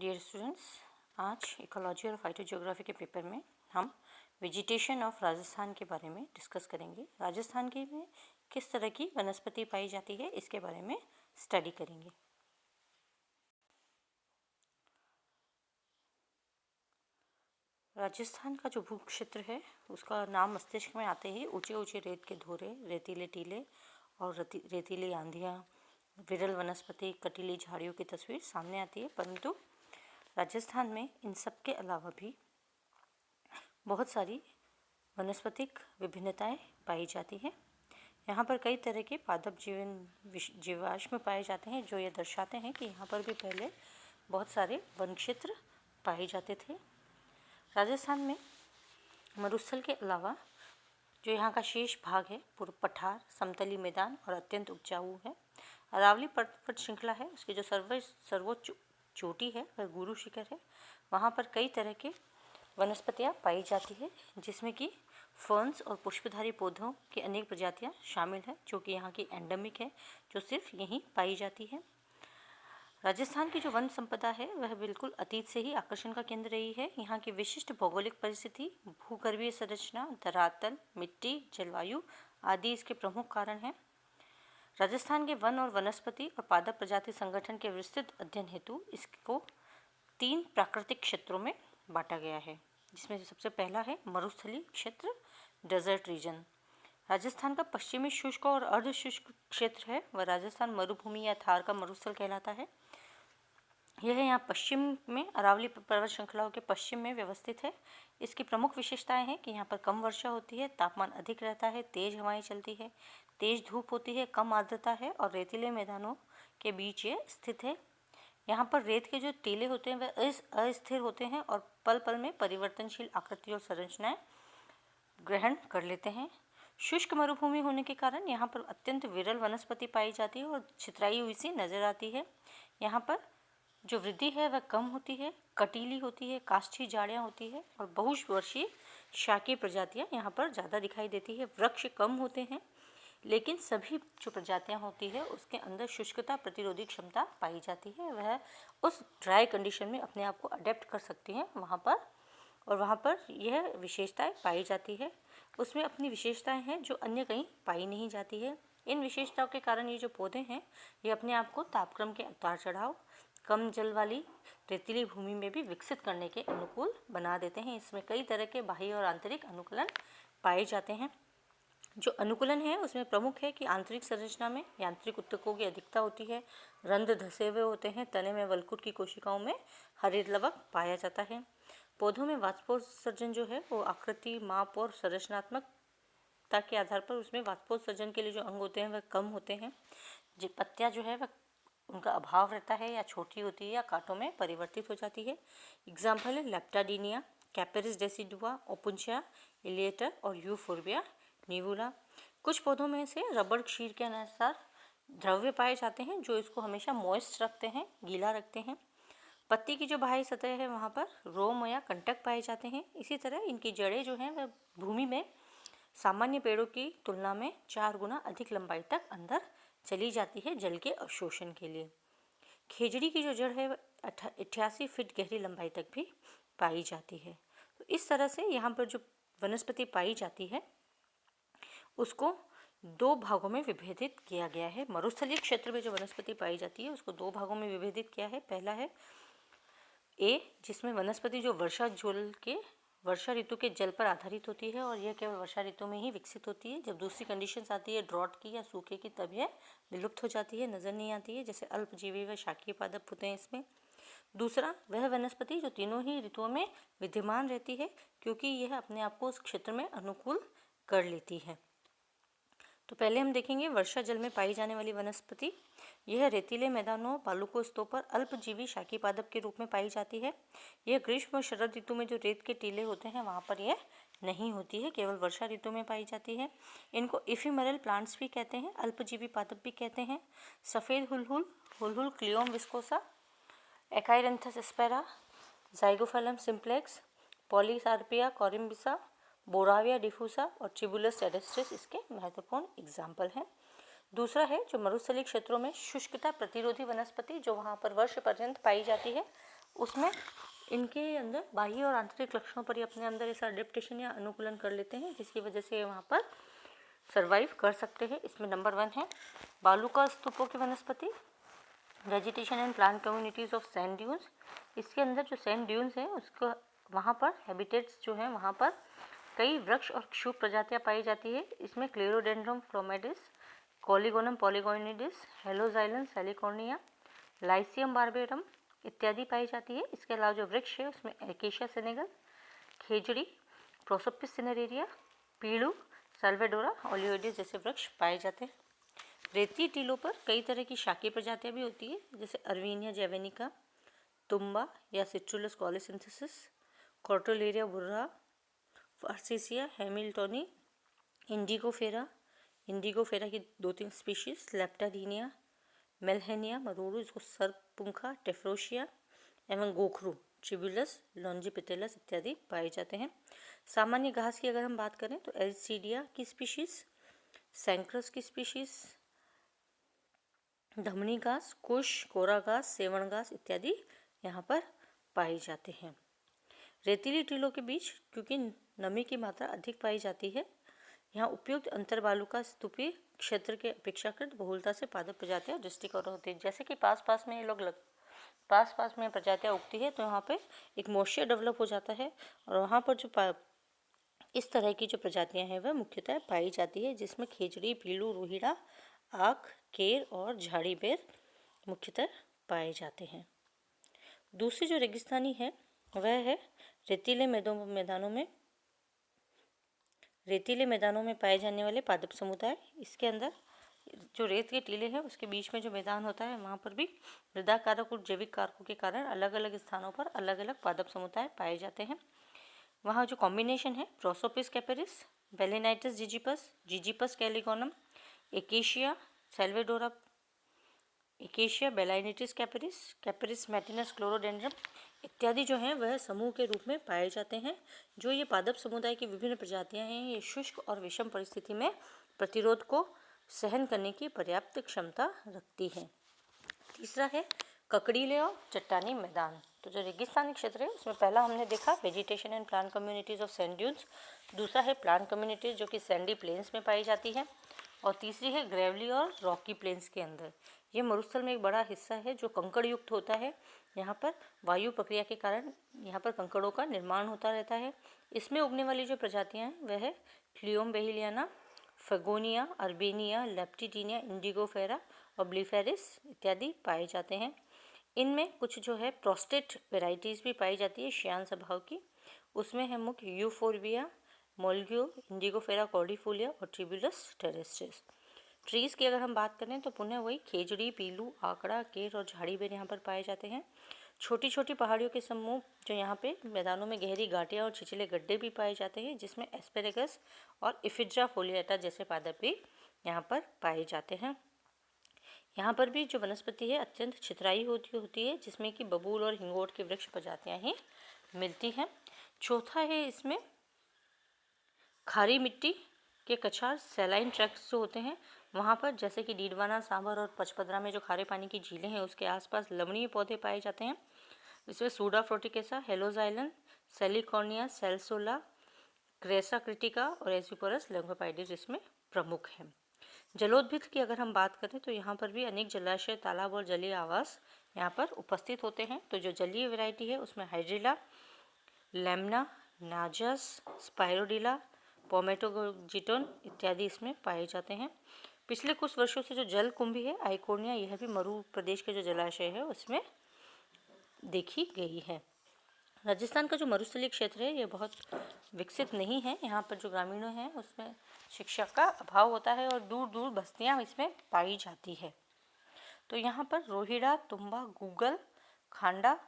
Dear students, आज ecology और phytogeography के पेपर में हम वेजिटेशन ऑफ राजस्थान के बारे में डिस्कस करेंगे। राजस्थान के में किस तरह की वनस्पति पाई जाती है इसके बारे में स्टडी करेंगे। राजस्थान का जो भू क्षेत्र है उसका नाम मस्तिष्क में आते ही ऊंचे ऊंचे रेत के धोरे, रेतीले टीले और रेतीली आंधियाँ, विरल वनस्पति, कटीली झाड़ियों की तस्वीर सामने आती है। परंतु राजस्थान में इन सब के अलावा भी बहुत सारी वनस्पतिक विभिन्नताएं पाई जाती हैं। यहाँ पर कई तरह के पादप जीवाश्म पाए जाते हैं जो ये दर्शाते हैं कि यहाँ पर भी पहले बहुत सारे वन क्षेत्र पाए जाते थे। राजस्थान में मरुस्थल के अलावा जो यहाँ का शेष भाग है पूर्व पठार, समतली मैदान और अत्यंत उपजाऊ है। अरावली पर्वत श्रृंखला है, उसकी जो सर्वोच्च चोटी है वह गुरु शिखर है। वहाँ पर कई तरह के वनस्पतियाँ पाई जाती है जिसमें कि फर्न्स और पुष्पधारी पौधों की अनेक प्रजातियाँ शामिल हैं जो कि यहाँ की एंडेमिक है, जो सिर्फ यहीं पाई जाती है। राजस्थान की जो वन संपदा है वह बिल्कुल अतीत से ही आकर्षण का केंद्र रही है। यहाँ की विशिष्ट भौगोलिक परिस्थिति, भूगर्भीय संरचना, धरातल, मिट्टी, जलवायु आदि इसके प्रमुख कारण हैं। राजस्थान के वन और वनस्पति और पादप प्रजाति संगठन के विस्तृत अध्ययन हेतु इसको 3 प्राकृतिक क्षेत्रों में बांटा गया है, जिसमें से सबसे पहला है मरुस्थलीय क्षेत्र, डेजर्ट रीजन। राजस्थान का पश्चिमी शुष्क और अर्ध शुष्क क्षेत्र है वह राजस्थान मरुभूमि या थार का मरुस्थल कहलाता है। यह यहाँ पश्चिम में अरावली पर्वत श्रृंखलाओं के पश्चिम में व्यवस्थित है। इसकी प्रमुख विशेषताएं हैं कि यहाँ पर कम वर्षा होती है, तापमान अधिक रहता है, तेज हवाएं चलती है, तेज धूप होती है, कम आर्द्रता है और रेतीले मैदानों के बीच ये स्थित है। यहाँ पर रेत के जो टीले होते हैं वह अस्थिर होते हैं और पल पल में परिवर्तनशील आकृति और संरचनाएं ग्रहण कर लेते हैं। शुष्क मरुभूमि होने के कारण यहाँ पर अत्यंत विरल वनस्पति पाई जाती है और छितराई हुई सी नजर आती है। यहाँ पर जो वृद्धि है वह कम होती है, कटीली होती है, काष्ठी झाड़ियाँ होती है और बहुवर्षीय शाकीय प्रजातियाँ यहाँ पर ज़्यादा दिखाई देती है। वृक्ष कम होते हैं लेकिन सभी जो प्रजातियाँ होती है उसके अंदर शुष्कता प्रतिरोधी क्षमता पाई जाती है। वह उस ड्राई कंडीशन में अपने आप को अडेप्ट कर सकती हैं वहाँ पर, और वहाँ पर यह विशेषताएं पाई जाती है। उसमें अपनी विशेषताएं हैं जो अन्य कहीं पाई नहीं जाती है। इन विशेषताओं के कारण ये जो पौधे हैं ये अपने आप को तापक्रम के उतार चढ़ाव, कम जल वाली रेतीली भूमि में भी विकसित करने के अनुकूल बना देते हैं। इसमें कई तरह के बाह्य और आंतरिक अनुकूलन पाए जाते हैं। जो अनुकूलन है उसमें प्रमुख है कि आंतरिक संरचना में यांत्रिक ऊतकों की अधिकता होती है, रंध्र धसे हुए होते हैं, तने में वल्कुट की कोशिकाओं में हरित लवक पाया जाता है। पौधों में वाष्पोत्सर्जन जो है वो आकृति, माप और संरचनात्मकता के आधार पर उसमें वाष्पोत्सर्जन के लिए जो अंग होते हैं वह कम होते हैं। जो पत्तियाँ जो है वह उनका अभाव रहता है या छोटी होती है या कांटों में परिवर्तित हो जाती है। एग्जाम्पल है लेप्टाडीनिया, कैपेरिस डेसिडुआ, ओपुंशिया इलिएटर और यूफोर्बिया निवुला। कुछ पौधों में से रबड़ क्षीर के अनुसार द्रव्य पाए जाते हैं जो इसको हमेशा मॉइस्ट रखते हैं, गीला रखते हैं। पत्ती की जो बाहरी सतह है वहाँ पर रोम या कंटक पाए जाते हैं। इसी तरह इनकी जड़ें जो हैं वह भूमि में सामान्य पेड़ों की तुलना में 4 गुना अधिक लंबाई तक अंदर चली जाती है जल के अवशोषण के लिए। खेजड़ी की जो जड़ है वह 88 फीट गहरी लंबाई तक भी पाई जाती है। तो इस तरह से यहाँ पर जो वनस्पति पाई जाती है उसको 2 भागों में विभेदित किया गया है। मरुस्थलीय क्षेत्र में जो वनस्पति पाई जाती है उसको 2 भागों में विभेदित किया है। पहला है ए, जिसमें वनस्पति जो वर्षा ऋतु के जल पर आधारित होती है और यह केवल वर्षा ऋतु में ही विकसित होती है। जब दूसरी कंडीशंस आती है ड्रॉट की या सूखे की तब यह विलुप्त हो जाती है, नज़र नहीं आती है। जैसे अल्पजीवी व शाकीय पादप होते हैं इसमें। दूसरा वह वनस्पति जो तीनों ही ऋतुओं में विद्यमान रहती है क्योंकि यह अपने आप को उस क्षेत्र में अनुकूल कर लेती है। तो पहले हम देखेंगे वर्षा जल में पाई जाने वाली वनस्पति। यह रेतीले मैदानों, बालुकों स्तों पर अल्पजीवी शाकीय पादप के रूप में पाई जाती है। यह ग्रीष्म और शरद ऋतु में जो रेत के टीले होते हैं वहाँ पर यह नहीं होती है, केवल वर्षा ऋतु में पाई जाती है। इनको इफिमरल प्लांट्स भी कहते हैं, अल्पजीवी पादप भी कहते हैं। सफ़ेद हुलहुल क्लियोम विस्कोसा, एकाइरेंथस एस्पेरा, जाइगोफैलम सिम्प्लेक्स, पॉलीकार्पिया कोरिम्बिसा, बोराविया डिफूसा और ट्रिबुलस टेरेस्ट्रिस इसके महत्वपूर्ण एग्जाम्पल हैं। दूसरा है जो मरुस्थलीय क्षेत्रों में शुष्कता प्रतिरोधी वनस्पति जो वहाँ पर वर्ष पर्यंत पाई जाती है उसमें इनके अंदर बाह्य और आंतरिक लक्षणों पर ही अपने अंदर ऐसा अडेप्टेशन या अनुकूलन कर लेते हैं, जिसकी वजह से ये वहाँ पर सर्वाइव कर सकते हैं। इसमें नंबर 1 है बालुका स्तूपों की वनस्पति, vegetation and plant communities of sand dunes. इसके अंदर जो सैंड ड्यून्स हैं उसको वहाँ पर हैबिटेट्स जो हैं वहाँ पर कई वृक्ष और क्षुप प्रजातियाँ पाई जाती है। इसमें क्लेरोडेंड्रम फ्लोमेडिस, कॉलीगोनम पॉलीगोनिडिस, हेलोजाइलन सैलिकॉर्निया, लाइसियम बार्बेरम इत्यादि पाई जाती है। इसके अलावा जो वृक्ष है उसमें एकेशिया सेनेगल, खेजड़ी, प्रोसोपिस सिनेरेरिया, पीड़ू, साल्वेडोरा, ओलियोइडिस जैसे वृक्ष पाए जाते हैं। रेती टीलों पर कई तरह की शाकीय प्रजातियां भी होती है, जैसे अर्वीनिया जेवेनिका, तुम्बा या सिट्रुलस कॉलिसिंथेसिस, कॉर्टोलेरिया बुर्रा, फार्सिसिया हैमिल्टोनी, इंडिगोफेरा की 2-3 स्पीशीज, लेप्टाडीनिया, मेल्हेनिया मरूरू, इसको सर्पपुंखा, टेफ्रोशिया एवं गोखरू, ट्रिब्यूलस लॉन्जिपिटेलस इत्यादि पाए जाते हैं। सामान्य घास की अगर हम बात करें तो एल्सीडिया की स्पीशीज, सैंक्रस की स्पीशीज, धमनी घास, कुश, कोरा घास, सेवण घास इत्यादि यहाँ पर पाए जाते हैं। रेतीली टीलों के बीच क्योंकि नमी की मात्रा अधिक पाई जाती है, यहाँ उपयुक्त अंतरबालुका स्तूपी क्षेत्र के अपेक्षाकृत बहुलता से पादप प्रजातियाँ दृष्टिगोचर होती है। जैसे कि पास में ये लोग पास में प्रजातियाँ उगती है तो यहाँ पे एक मॉइस्चर डेवलप हो जाता है और वहाँ पर जो इस तरह की जो प्रजातियाँ हैं वह मुख्यतः पाई जाती है, जिसमें खेजड़ी, पीलू, रोहिड़ा, आक, केर और झाड़ी बेर मुख्यतः पाए जाते हैं। दूसरी जो रेगिस्तानी है वह है रेतीले मैदानों में पाए जाने वाले पादप समुदाय। इसके अंदर जो रेत के टीले हैं उसके बीच में जो मैदान होता है वहाँ पर भी मृदा कारक और जैविक कारकों के कारण अलग अलग स्थानों पर अलग अलग पादप समुदाय पाए जाते हैं। वहाँ जो कॉम्बिनेशन है Prosopis कैपेरिस, बेलेनाइटिस ziziphus, ziziphus कैलिगोनम, acacia सेल्वेडोरा, acacia बेलाइनिटिस कैपेरिस, कैपेरिस मैटिनस क्लोरोडेंड्रम इत्यादि जो हैं वह समूह के रूप में पाए जाते हैं। जो ये पादप समुदाय की विभिन्न प्रजातियां हैं ये शुष्क और विषम परिस्थिति में प्रतिरोध को सहन करने की पर्याप्त क्षमता रखती हैं। तीसरा है ककड़ीले और चट्टानी मैदान। तो जो रेगिस्तानी क्षेत्र है उसमें पहला हमने देखा vegetation and plant communities of sand dunes, दूसरा है प्लांट कम्युनिटीज़ जो कि सैंडी प्लेन्स में पाई जाती है, और तीसरी है ग्रेवली और रॉकी प्लेन्स के अंदर। ये मरुस्थल में एक बड़ा हिस्सा है जो कंकड़ युक्त होता है। यहाँ पर वायु प्रक्रिया के कारण यहाँ पर कंकड़ों का निर्माण होता रहता है। इसमें उगने वाली जो प्रजातियाँ हैं वह है क्लियोम बेहिलियाना, फेगोनिया, अर्बेनिया, लेप्टिटीनिया, इंडिगोफेरा और ब्लीफेरिस इत्यादि पाए जाते हैं। इनमें कुछ जो है प्रोस्टेट वेराइटीज़ भी पाई जाती है श्यान स्वभाव की। उसमें है मुख्य यूफोर्बिया, मोल्गियो, इंडिगोफेरा कॉर्डिफोलिया और ट्रिब्यूलस टेरेस्ट्रिस। ट्रीज़ की अगर हम बात करें तो पुनः वही खेजड़ी, पीलू, आकड़ा, केर और झाड़ी बेर यहाँ पर पाए जाते हैं। छोटी छोटी पहाड़ियों के समूह जो यहाँ पे मैदानों में गहरी घाटियाँ और छिछले गड्ढे भी पाए जाते हैं, जिसमें एस्पेरेगस और इफिड्रा फोलिएटा जैसे पादप भी यहाँ पर पाए जाते हैं। यहाँ पर भी जो वनस्पति है अत्यंत छितराई होती है, जिसमें कि बबूल और हिंगोट के वृक्ष प्रजातियाँ ही मिलती हैं। चौथा है इसमें खारी मिट्टी के कछार सैलाइन ट्रैक्ट्स जो होते हैं वहाँ पर, जैसे कि डीडवाना, सांभर और पचपदरा में जो खारे पानी की झीलें हैं उसके आसपास लवणीय पौधे पाए जाते हैं। इसमें सूडा फ्रोटिकेसा, हेलोजाइलन, सेलिकॉर्निया, सेल्सोला, क्रेसा क्रिटिका और एसिपोरस लैंगोपाइडिस इसमें प्रमुख हैं। जलोद्भिद की अगर हम बात करें तो यहाँ पर भी अनेक जलाशय, तालाब और जलीय आवास यहाँ पर उपस्थित होते हैं। तो जो जलीय वैरायटी है उसमें हाइड्रिला, लेमना, नाजस, स्पाइरोडिला, पोमेटोजिटोन इत्यादि इसमें पाए जाते हैं। पिछले कुछ वर्षों से जो जल कुंभी है आइकोर्निया, यह भी मरु प्रदेश के जो जलाशय है उसमें देखी गई है। राजस्थान का जो मरुस्थलीय क्षेत्र है ये बहुत विकसित नहीं है। यहाँ पर जो ग्रामीणों हैं उसमें शिक्षा का अभाव होता है और दूर दूर बस्तियाँ इसमें पाई जाती है। तो यहाँ पर रोहिड़ा, तुम्बा, गूगल, खांडा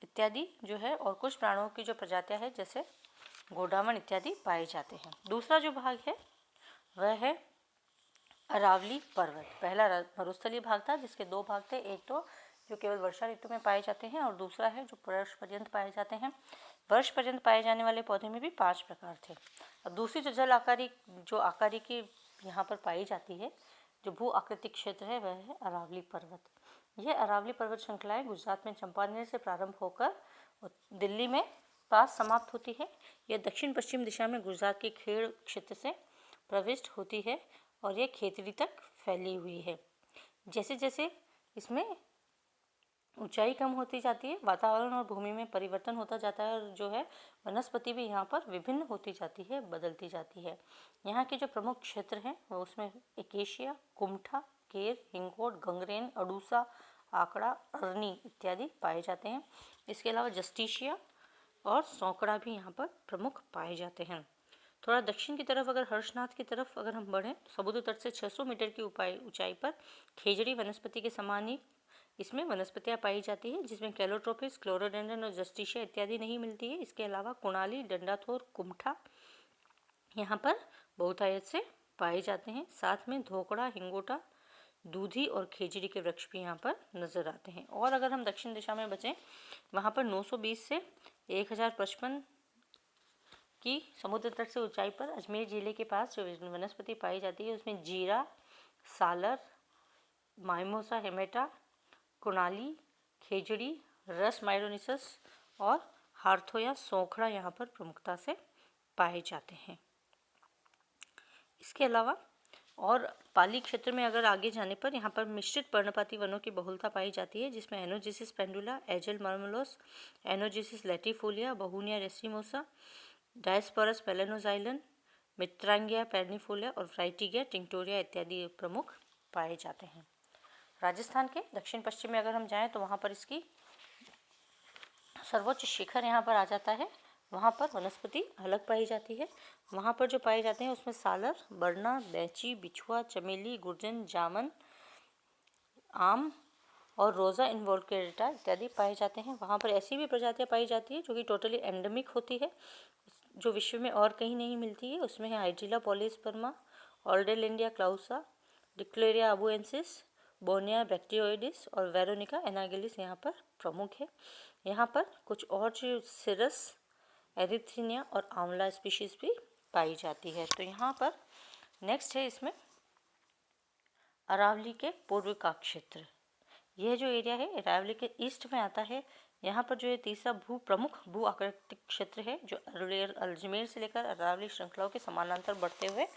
इत्यादि जो है और कुछ प्राणियों की जो प्रजातियाँ हैं जैसे गोडावण इत्यादि पाए जाते हैं। दूसरा जो भाग है वह है अरावली पर्वत। पहला मरुस्थलीय भाग था जिसके 2 भाग थे, एक तो जो केवल वर्षा ऋतु में पाए जाते हैं और दूसरा है जो वर्ष पर्यंत पाए जाते हैं। वर्ष पर्यंत पाए जाने वाले पौधे में भी 5 प्रकार थे। और दूसरी जो जल आकारी की यहाँ पर पाई जाती है, जो भू आकृतिक क्षेत्र है वह है अरावली पर्वत। यह अरावली पर्वत श्रृंखलाएं गुजरात में चंपानेर से प्रारंभ होकर दिल्ली में पास समाप्त होती है। यह दक्षिण पश्चिम दिशा में गुजरात के खेड़ क्षेत्र से प्रविष्ट होती है और यह खेतड़ी तक फैली हुई है। जैसे जैसे इसमें ऊंचाई कम होती जाती है, वातावरण और भूमि में परिवर्तन होता जाता है और जो है वनस्पति भी यहाँ पर विभिन्न होती जाती है, बदलती जाती है। यहाँ के जो प्रमुख क्षेत्र हैं वो उसमें एकेशिया, कुमठा, केर, हिंगोट, गंगरेन, अडूसा, आकड़ा, अरनी इत्यादि पाए जाते हैं। इसके अलावा जस्टिशिया और सौकड़ा भी यहाँ पर प्रमुख पाए जाते हैं। थोड़ा दक्षिण की तरफ अगर हर्षनाथ की तरफ अगर हम बढ़ें, समुद्र तट से 600 मीटर की ऊंचाई पर खेजड़ी वनस्पति के समान ही इसमें वनस्पतियां पाई जाती है, जिसमें कैलोट्रोपिस, क्लोरोडेंड्रन और जस्टिशिया इत्यादि नहीं मिलती है। इसके अलावा कुणाली, डंडाथोर, कुमठा यहाँ पर बहुतायत से पाए जाते हैं। साथ में धोकड़ा, हिंगोटा, दूधी और खेजड़ी के वृक्ष भी यहाँ पर नजर आते हैं। और अगर हम दक्षिण दिशा में बचें, वहाँ पर 920 से 1055 की समुद्र तट से ऊंचाई पर अजमेर जिले के पास जो वनस्पति पाई जाती है उसमें जीरा, सालर, माइमोसा हेमेटा, कुणाली, खेजड़ी, रस माइरोनिसस और हार्थोया सौखड़ा यहाँ पर प्रमुखता से पाए जाते हैं। इसके अलावा और पाली क्षेत्र में अगर आगे जाने पर यहाँ पर मिश्रित पर्णपाती वनों की बहुलता पाई जाती है, जिसमें एनोजिसिस पेंडुला, एजल मार्मलोस, एनोजिसिस लैटिफोलिया, बहुनिया रेसिमोसा, डायस्पोरस पेलेनोजाइलन, मित्रांगिया पेर्निफोलिया और फ्राइटिगिया टिंक्टोरिया इत्यादि प्रमुख पाए जाते हैं। राजस्थान के दक्षिण पश्चिम में अगर हम जाएं तो वहाँ पर इसकी सर्वोच्च शिखर यहाँ पर आ जाता है। वहाँ पर वनस्पति अलग पाई जाती है। वहाँ पर जो पाए जाते हैं उसमें सालर, बरना, बैची, बिछुआ, चमेली, गुर्जन, जामन, आम और रोज़ा इन्वोल्केटा इत्यादि पाए जाते हैं। वहाँ पर ऐसी भी प्रजातियाँ पाई जाती है जो कि टोटली एंडेमिक होती है, जो विश्व में और कहीं नहीं मिलती है। उसमें है हाइड्रिला पॉलीस्पर्मा, ऑर्डेलेंडिया क्लाउसा, डिक्लेरिया अबुएंसिस, बोनिया बैक्टीरियोइडिस और वेरोनिका एनागिलिस यहाँ पर प्रमुख है। यहाँ पर कुछ और जो सिरस, एरिथ्रीनिया और आंवला स्पीशीज भी पाई जाती है। तो यहाँ पर नेक्स्ट है इसमें अरावली के पूर्व का क्षेत्र। यह जो एरिया है अरावली के ईस्ट में आता है। यहाँ पर जो ये तीसरा प्रमुख भू आकृतिक क्षेत्र है जो अजमेर से लेकर अरावली श्रृंखलाओं के समानांतर बढ़ते हुए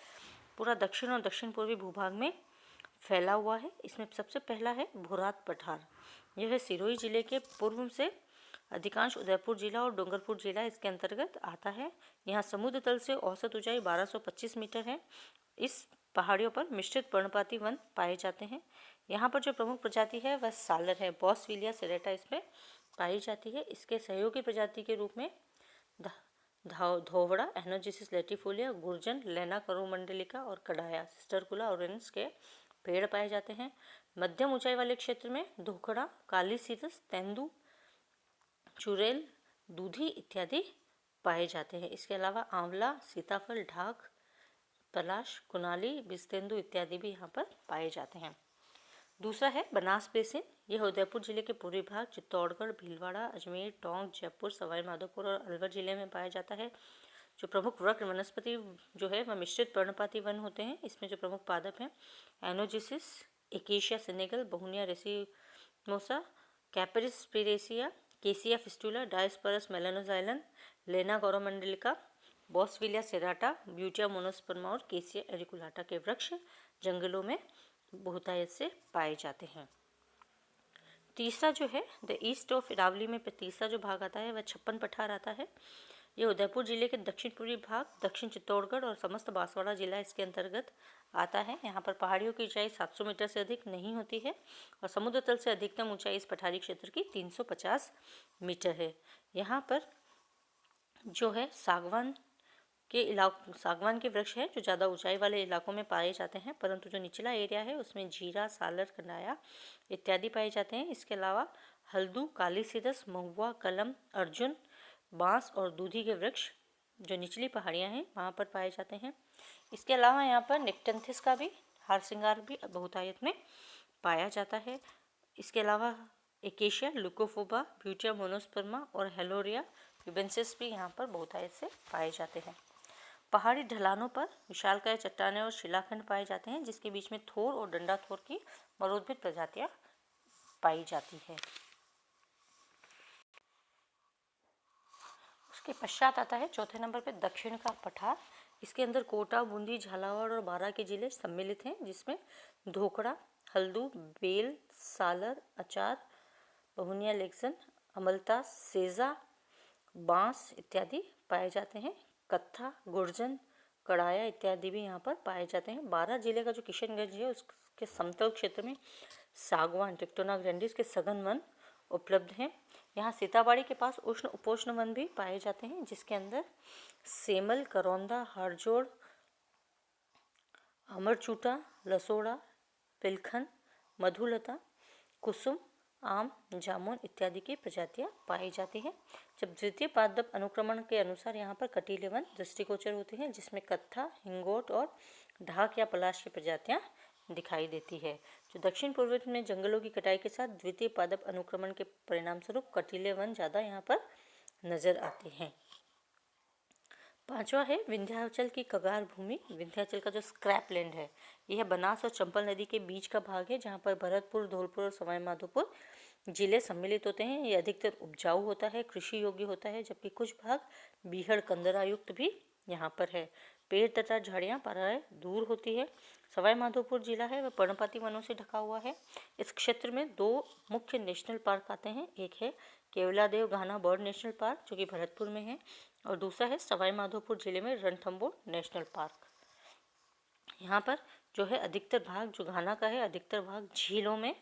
पूरा दक्षिण और दक्षिण पूर्वी भूभाग में फैला हुआ है। इसमें सबसे पहला है भूरात पठार। यह सिरोही जिले के पूर्व से अधिकांश उदयपुर जिला और डूंगरपुर जिला इसके अंतर्गत आता है। यहाँ समुद्र तल से औसत ऊंचाई 1225 मीटर है। इस पहाड़ियों पर मिश्रित पर्णपाती वन पाए जाते हैं। यहाँ पर जो प्रमुख प्रजाति है वह सालर है, बॉसविलिया सेरेटा इसमें पाई जाती है। इसके सहयोगी प्रजाति के रूप में धोवड़ा, एनोजिसिस लैटिफोलिया, गुर्जन, लेना करोमंडलिका और कडाया, सिस्टरकुला ऑरेंस के पेड़ पाए जाते हैं। मध्यम ऊंचाई वाले क्षेत्र में धोखड़ा, काली सीरस, तेंदू, चुड़ैल, दूधी इत्यादि पाए जाते हैं। इसके अलावा आंवला, सीताफल, ढाक, पलाश, कुनाली, बिस्तेंदु इत्यादि भी यहाँ पर पाए जाते हैं। दूसरा है बनास बेसिन। यह उदयपुर जिले के पूर्वी भाग, चित्तौड़गढ़, भीलवाड़ा, अजमेर, टोंक, जयपुर, सवाई माधोपुर और अलवर जिले में पाया जाता है। जो प्रमुख वृक्ष वनस्पति जो है वह मिश्रित पर्णपाती वन होते हैं। इसमें जो प्रमुख पादप हैं एनोजिसिस, एकेशिया सेनेगल, बहुनिया रेसिमोसा, कैपरिस स्पिरेसिया, केसिया फिस्टुला, डायस्परस मेलानोजाइलन, लेना कोरोमंडलिका, बॉसविलिया सेराटा, ब्यूटिया मोनोस्पर्मा और केसिया एरिकुलाटा के वृक्ष जंगलों में बहुतायत से पाए जाते हैं। तीसरा जो है द ईस्ट ऑफ अरावली में तीसरा जो भाग आता है वह 56 पठार आता है। यह उदयपुर जिले के दक्षिण पूर्वी भाग, दक्षिण चित्तौड़गढ़ और समस्त बांसवाड़ा जिला इसके अंतर्गत आता है। यहाँ पर पहाड़ियों की ऊंचाई 700 मीटर से अधिक नहीं होती है और समुद्र तल से अधिकतम ऊंचाई इस पठारी क्षेत्र की 350 मीटर है। यहाँ पर जो है सागवान के वृक्ष हैं जो ज़्यादा ऊंचाई वाले इलाकों में पाए जाते हैं, परंतु जो निचला एरिया है उसमें जीरा, सालर, कनाया इत्यादि पाए जाते हैं। इसके अलावा हल्दू, काली सीरस, महुआ, कलम, अर्जुन, बांस और दूधी के वृक्ष जो निचली पहाड़ियाँ हैं वहाँ पर पाए जाते हैं। इसके अलावा यहाँ पर निक्टेंथिस का भी हार श्रृंगार भी बहुतायत में पाया जाता है। इसके अलावा एकेशिया, लुकोफोबा, ब्यूटिया मोनोस्पर्मा और हेलोरिया क्यूबेंसिस भी यहाँ पर बहुतायत से पाए जाते हैं। पहाड़ी ढलानों पर विशालकाय चट्टानें और शिलाखंड पाए जाते हैं जिसके बीच में थोर और डंडा थोर की मरोद्भित प्रजातियाँ पाई जाती है। उसके पश्चात आता है चौथे नंबर पे दक्षिण का पठार। इसके अंदर कोटा, बूंदी, झालावाड़ और बारां के जिले सम्मिलित हैं, जिसमें धोकड़ा, हल्दू, बेल, सालर, अचार, बहुनिया लेक्सन, अमलता, सेजा, बांस इत्यादि पाए जाते हैं। कत्था, गुर्जन, कड़ाया इत्यादि भी यहाँ पर पाए जाते हैं। बारां जिले का जो किशनगंज है उसके समतल क्षेत्र में सागवान, टिक्टोना ग्रैंडिस के सघन वन उपलब्ध हैं। यहाँ सीताबाड़ी के पास उष्ण उपोष्ण वन भी पाए जाते हैं, जिसके अंदर सेमल, करौंदा, हारजोड़, अमरचूटा, लसोड़ा, पिलखन, मधुलता, कुसुम, आम, जामुन इत्यादि की प्रजातियां पाई जाती हैं। जब द्वितीय पादप अनुक्रमण के अनुसार यहाँ पर कटीले वन दृष्टिगोचर होते हैं, जिसमें कत्था, हिंगोट और ढाक या पलाश की प्रजातियां दिखाई देती है। जो दक्षिण पूर्व में जंगलों की कटाई के साथ द्वितीय पादप अनुक्रमण के परिणाम स्वरूप कटीले वन ज़्यादा यहाँ पर नजर आते हैं। पांचवा है विंध्याचल की कगार भूमि। विंध्याचल का जो स्क्रैप लैंड है, यह बनास और चंपल नदी के बीच का भाग है, जहाँ पर भरतपुर, धौलपुर और सवाई माधोपुर जिले सम्मिलित होते हैं। ये अधिकतर उपजाऊ होता है, कृषि योग्य होता है, जबकि कुछ भाग बीहड़ कंदरायुक्त भी यहाँ पर है। पेड़ तथा झाड़ियाँ प्रायः दूर होती है। सवाई माधोपुर जिला है वह पर्णपाती वनों से ढका हुआ है। इस क्षेत्र में दो मुख्य नेशनल पार्क आते हैं। एक है केवलादेव घाना बर्ड नेशनल पार्क, जो कि भरतपुर में है, और दूसरा है सवाई माधोपुर जिले में रणथंभौर नेशनल पार्क। यहाँ पर जो है अधिकतर भाग जो घाना का है, अधिकतर भाग झीलों में,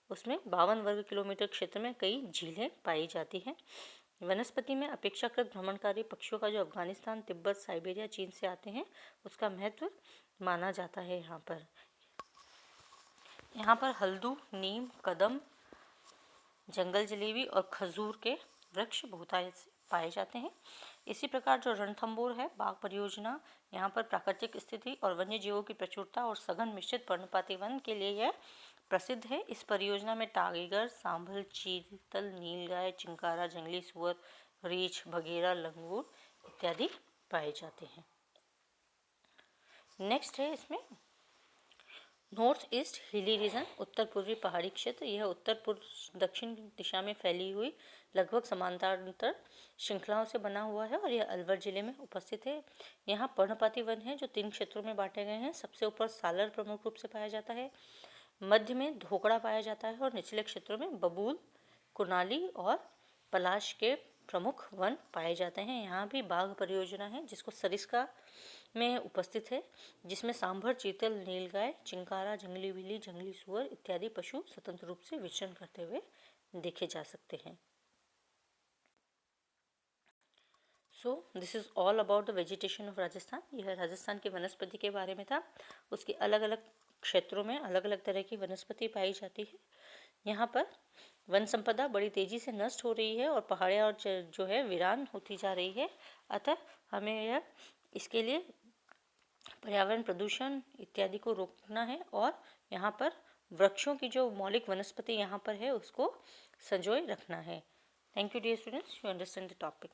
उसमें 52 वर्ग किलोमीटर क्षेत्र में कई झीलें पाई जाती हैं। वनस्पति में अपेक्षाकृत भ्रमणकारी पक्षियों का जो अफगानिस्तान, तिब्बत, साइबेरिया, चीन से आते हैं, उसका महत्व माना जाता है। यहाँ पर हल्दू, नीम, कदम, जंगल जलेबी और खजूर के वृक्ष बहुतायत से पाए जाते हैं। इसी प्रकार जो रणथंभौर है बाघ परियोजना, यहाँ पर प्राकृतिक स्थिति और वन्य जीवों की प्रचुरता और सघन मिश्रित पर्णपाती वन के लिए यह प्रसिद्ध है। इस परियोजना में टाइगर, सांभर, चीतल, नीलगाय, चिंकारा, जंगली सुअर, रीछ, बघेरा, लंगूर इत्यादि पाए जाते हैं। नेक्स्ट है इसमें नॉर्थ ईस्ट हिली रीजन, उत्तर पूर्वी पहाड़ी क्षेत्र। यह उत्तर पूर्व दक्षिण दिशा में फैली हुई लगभग समांतर श्रृंखलाओं से बना हुआ है और यह अलवर जिले में उपस्थित है। यहाँ पर्णपाती वन है जो 3 क्षेत्रों में बांटे गए हैं। सबसे ऊपर सालर प्रमुख रूप से पाया जाता है, मध्य में धोकड़ा पाया जाता है और निचले क्षेत्रों में बबूल, कुनाली और पलाश के प्रमुख वन पाए जाते हैं। यहाँ भी बाघ परियोजना है जिसको सरिस्का में उपस्थित है, जिसमें सांभर, चीतल, नीलगाय, चिंकारा, जंगली बिल्ली, जंगली सुअर इत्यादि पशु स्वतंत्र रूप से विचरण करते हुए देखे जा सकते हैं। So this is all about the vegetation of Rajasthan. यह राजस्थान की वनस्पति के बारे में था। उसके अलग अलग क्षेत्रों में अलग अलग तरह की वनस्पति पाई जाती है। यहाँ पर वन संपदा बड़ी तेजी से नष्ट हो रही है और पहाड़ियाँ और जो है वीरान होती जा रही है। अतः हमें यह इसके लिए पर्यावरण प्रदूषण इत्यादि को रोकना है और यहाँ पर वृक्षों की जो मौलिक वनस्पति यहाँ पर है उसको संजोए रखना है। Thank you dear students, you understand the topic.